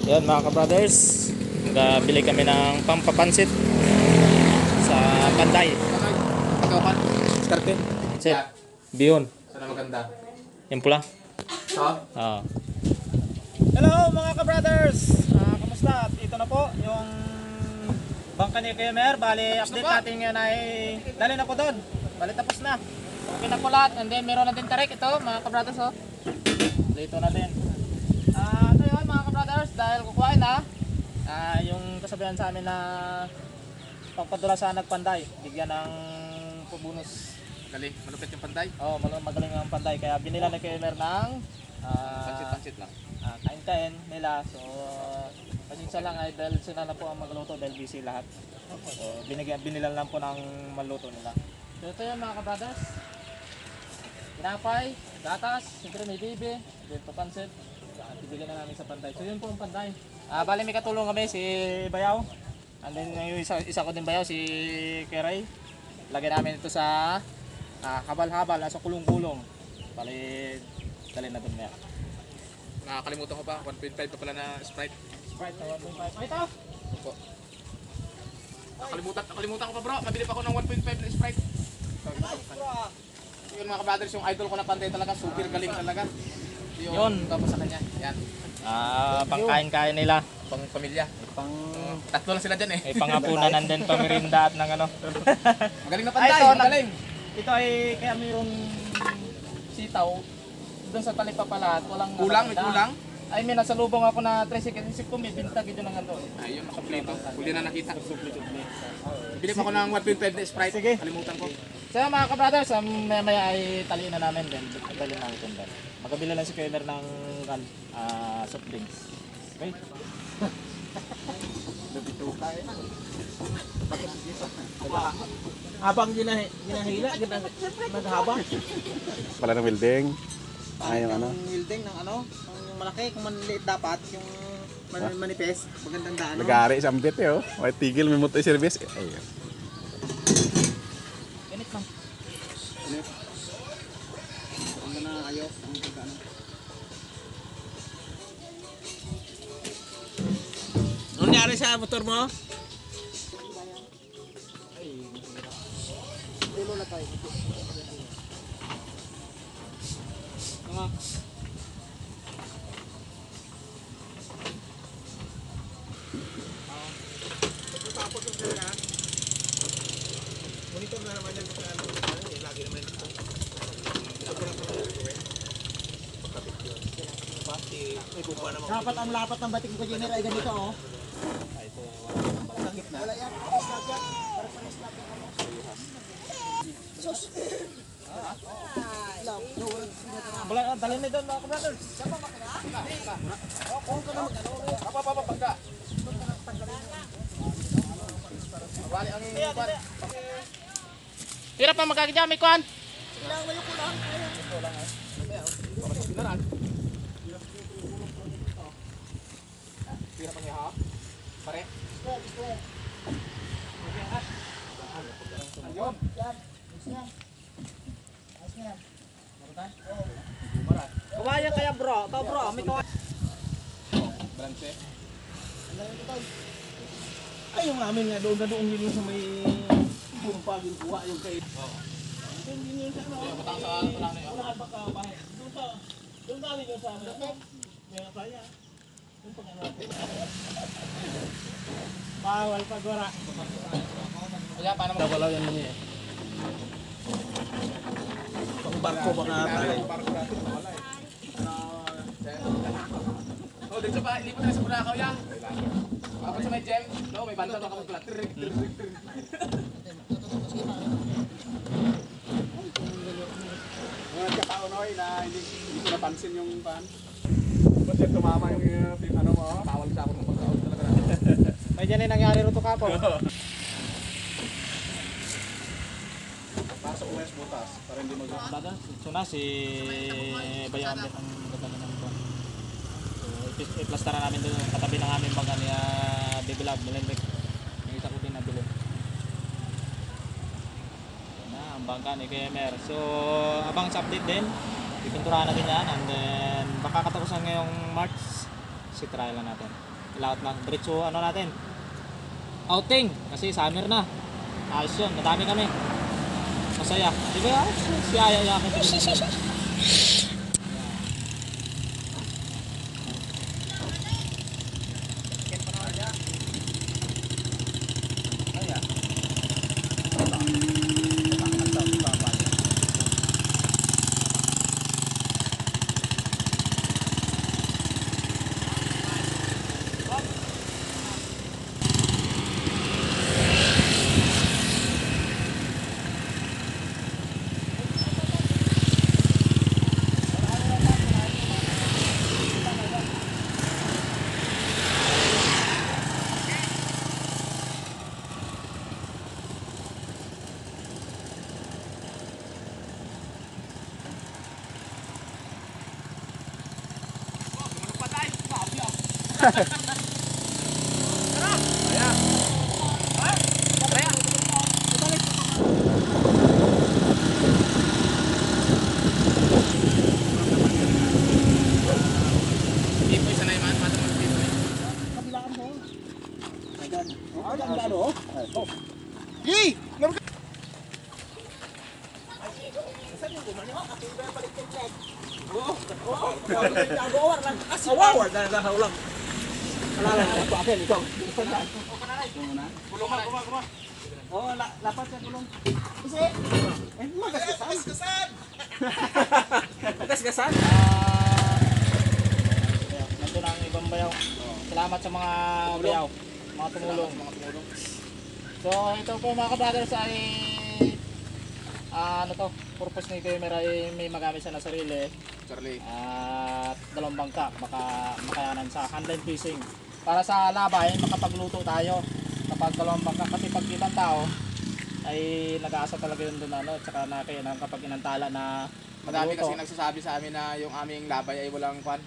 Yan mga ka-brothers, bili kami ng pampapansit sa Panday. Ikaw kan? Skarte? Pansit, biyon, Sana maganda. yung pula. Ha? Hello mga ka-brothers, kamusta? Ito na po yung bangka ni KMR. Bali, update natin ngayon ay dali na po doon. Bali, tapos na. Okay na po lahat. And then meron na din tarik ito mga ka-brothers. Oh. Dito na din. Ano yun mga ka-brothers, dahil kukuhain na yung kasabihan sa amin na pagpadula sa nagpanday, bigyan ng bonus. Galing. Malupit yung panday. Oh, magaling ang panday. Kaya binila na KMR ng Pansit-pansit lang. kain-kain nila. So, pasensya lang ay dahil sila na po ang magluto dahil busy lahat. So, binilan lang po ng maluto nila. So, ito yun mga ka-brothers. Tinapay, gatas, siyempre may bibi, dito pansit. Ibigyan na namin sa panday. So, yun po ang panday. Bali may katulong kami si Bayaw. And then yung isa ko din Bayaw, si Keray. Lagyan namin ito sa habal-habal, sa kulong-kulong. Bali, dali na dun ngayon. Nakakalimutan ko pa. 1.5 pa pala na Sprite. Sprite na 1.5. Ay, ito! Opo. Nakalimutan ko pa bro. Mabili pa ako ng 1.5 na Sprite. Yun mga kabrothers, yung idol ko na panday talaga. Super galing talaga. Yun. Tapos sa kanya. Yan. Pangkain-kain nila. Pang pamilya. Pang Tatlo lang sila dyan eh. pangapunan din pamirinda at ng ano. Magaling na panday. Ito, Magaling. Ito ay kaya mayroong sitaw doon sa talipapa lahat. Walang Kulang, may kulang. Ay may nasa lubong ako na tricycle. Isip ko may bintag ito ng ano. Ayun, kompleto. Huli na nakita. Bili pa ako ng 1.5 na Sprite. Sige. Kalimutan ko. So mga ka-brothers, maya ay taliin na namin din. Taliin namin din. Magkabila lang si Keller ng soft drinks. Okay? Habang ginahila, naghaba. Pala ng building. Yung ano. Yung building ng ano, yung malaki, kung manliit dapat, yung manipes, magandang daan. Nag-aari sa ambit eh, oh. May tigil, may motor service. Ayun. Ganit lang. Ano na ayos, ang pagkano. Ano nangyari sa motor mo? Monitor na naman yan sa ano, lagi naman ito. Dapat ang lapat ng batik ko dyan ay ganito oh. Sakit na. Wala yan. Dalhin na doon mga ka-brothers. Pagka. Wali ang iwan. Hirap pa magkakadya, may kuhan. Tira pang ihap. Pare. Ayun. Kawaya kaya bro, ito bro, may kawaya. Balance. Ay yung amin nga doon na doon yun sa may bumpa yung kuha yung kay. Doon yun sa ano. Butang sa ano na yun. Wala pa ka bahay. Doon dali yun sa ano. May kaya. Doon pag ano. Bawal pag wala. Kaya paano mo? Wala yan niya. Pang barko baka pala. Oh, dito pa, lipat na sa Boracay ya. Tapos sa may gem, no, may banta ka magpula. Mga katao noy na hindi ko napansin yung pan. Basta tumama yung ano mo. Bawal sa ako ng pagkaon talaga. May dyan yung nangyari rito kapo. Para sa US butas. Para hindi mag... So na si Bayaw Ambit ang nagdala ng ito. So i-plaster na namin doon katabi ng aming bangka niya Bibilab, Milenric. Yung isa ko din nabili. Na ang bangka ni KMR. So abang sa update din. Pipinturahan natin yan and then baka katapusan ngayong March si trial na natin. Laot lang. Diretso ano natin. Outing. Kasi summer na. Ayos yun. Madami kami. Masaya. Di ba? Si Aya yakin. Hindi po isa na yung mata mo dito. Kabilaan mo. Ayan. Ano? Oh. Yee! Meron ka. Awawar na lang. Alala na ako akin ikaw. Kulong. Oh, lapat sa kulong. Kasi magasgasan. Magasgasan. Nandun ang ibang bayaw. Salamat sa mga bayaw. Mga tumulong. So ito po mga ka-brothers ay ano to, purpose ni camera ay may magamit siya na sarili Charlie. at dalawang bangka makayanan sa handline fishing para sa labay makapagluto tayo kapag dalawang bangka kasi pag ibang tao ay nag-aasa talaga yun doon ano at saka nakayanan kapag inantala na Madami magluto. kasi nagsasabi sa amin na yung aming labay ay walang cook,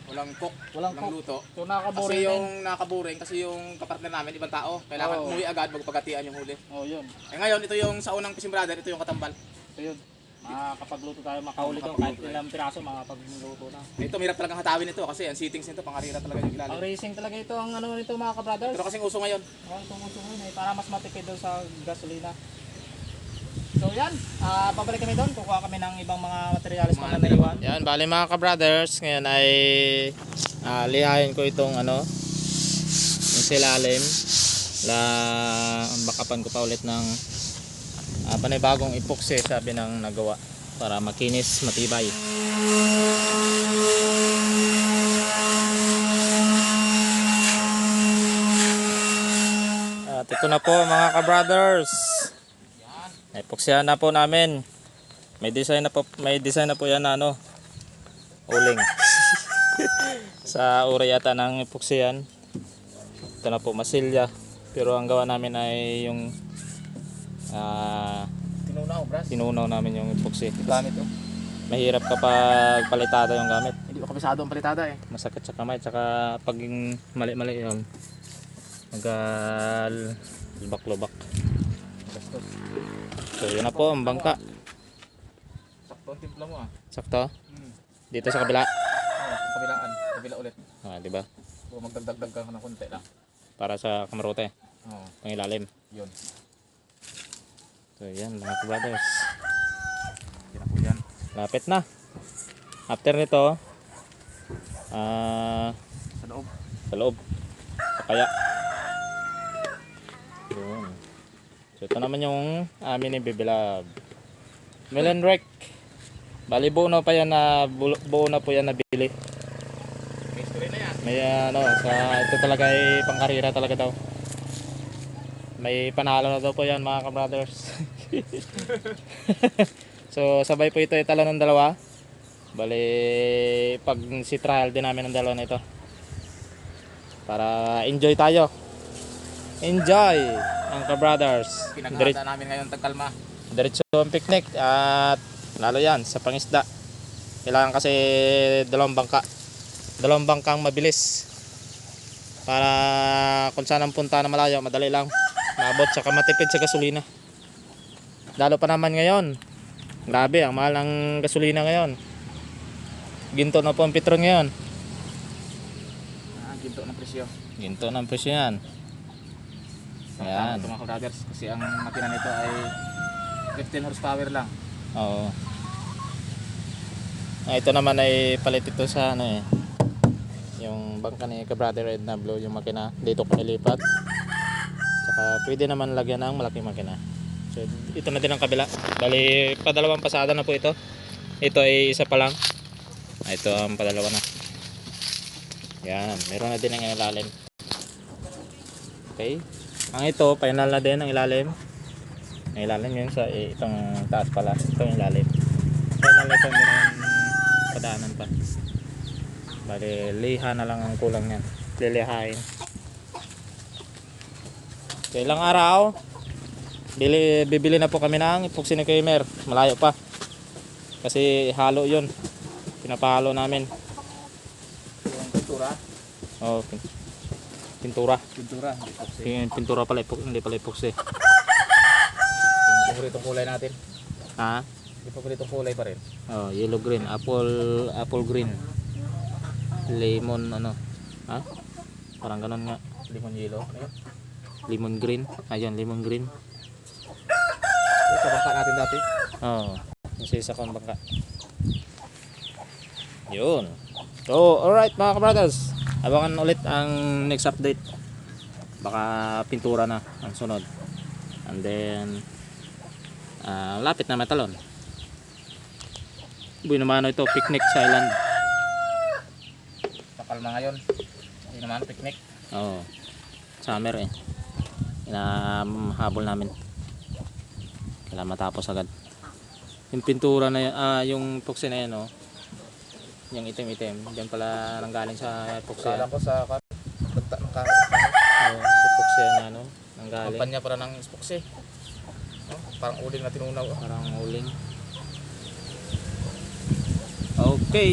Walang cook. luto. So Kasi nakakaboring din. yung nakaboring, kasi yung kapartner namin, ibang tao, kailangan Oo. umuwi agad, magpagatian yung huli. Oh yun. Eh ngayon, ito yung sa unang fishing brother, ito yung katambal. So yun. Makakapagluto tayo, makahuli doon kahit ilang piraso makakapagluto na. Ito, mahirap talagang hatawin ito kasi ang settings nito, pangarira talaga yung Ang ilalim. racing talaga ito ang ano nito mga ka-brothers. Pero kasing uso ngayon, Tumutungan ay para mas matipid doon sa gasolina. So yan, pabalik kami doon, kukuha kami ng ibang mga materials na naiwan. Yan, bali mga ka-brothers, ngayon ay lihayin ko itong ano, yung silalim. Bakapan ko pa ulit ng panibagong epoxy sabi ng nagawa para makinis, matibay. At ito na po mga ka-brothers. Epoxyan na po namin. May design na po yan na ano, uling. Sa uri yata ng epoxyan. Ito na po masilya. Pero ang gawa namin ay yung tinunaw namin yung epoxy. gamit to. Mahirap kapag palitada yung gamit. Hindi ko kabisado ang palitada eh. Masakit sa kamay. Tsaka pag mali-mali yun, lubak-lubak. So yun na po ang bangka. Sakto ang timpla mo ah. Sakto. Dito sa kabila. Kabilaan, kabila ulit. Di ba? O magdagdag ka ng konti lang. Para sa kamarote, Oo, pangilalim. yun. So yan mga brothers. Yan ako yan. Lapit na. After nito, Sa loob. sa loob. Kaya. Yun. So ito naman yung amin ni Bibilab. Melon Rec. Bali buo na po yan nabili. May story na yan. May ito talaga ay pangkarira talaga daw. May panalo na daw po yan mga ka-brothers. So sabay po ito italo ng dalawa. Bali pag si trial din namin ng dalawa na ito. Para enjoy tayo. Enjoy ang ka-brothers. Pinaghahanda namin ngayon tagkalma. Diretso ang picnic at lalo yan sa pangisda. Kailangan kasi dalawang bangkang mabilis para kung saan ang punta na malayo madali lang maabot saka matipid sa gasolina. Lalo pa naman ngayon, grabe ang mahal ng gasolina ngayon. Ginto na po ang petron ngayon. Ginto ng presyo. presyo. Ginto ng presyo yan. Ayan. Ito mga brothers, kasi ang makina nito ay 15 horsepower lang. Oo. Ito naman ay palit ito sa ano eh. Yung bangka ni Ka-Brother Ed na blue, yung makina. Dito ko nilipat. Saka pwede naman lagyan ng malaking makina. So ito na din ang kabila. Bali, padalawang pasada na po ito. Ito ay isa pa lang. Ito ang padalawa na. Yan, meron na din ang ilalim. Okay. Ang ito, final na din ang ilalim. Ang ilalim yun sa itong taas pala. Itong ilalim. Final na ito, meron padaanan pa. Bali, liha na lang ang kulang yan. Lilihain. So, ilang araw, bibili na po kami ng epoxy ni Kramer. Malayo pa. Kasi halo yun. Pinapahalo namin. Yung pintura, Oh, pintura. Pintura pala, hindi pala epoxy. yung paboritong kulay natin. Ha? Yung paboritong kulay pa rin. Oh, yellow green, apple green. Lemon ano? Ha? Parang ganun nga. Limon yellow. Ayun. Lemon green. Ayun, lemon green. Ito sa bangka natin dati. Oh, yung isa kong bangka. Yun. So, alright mga kabrothers. Abangan ulit ang next update. Baka pintura na ang sunod. And then lapit na Matalon. Buhay naman ito, picnic sa island. Pakalma ngayon. Hindi naman picnic. Oo. Summer eh. Inahabol namin. Kailangan matapos agad. Yung pintura na yung epoxy na yan, oh. Yung itim-itim. Diyan pala nanggaling sa epoxy. Kala ko sa Oh, epoxy na ano, nanggaling. kampanya para ng epoxy. No? Parang uling na tinunaw. Parang uling. Okay.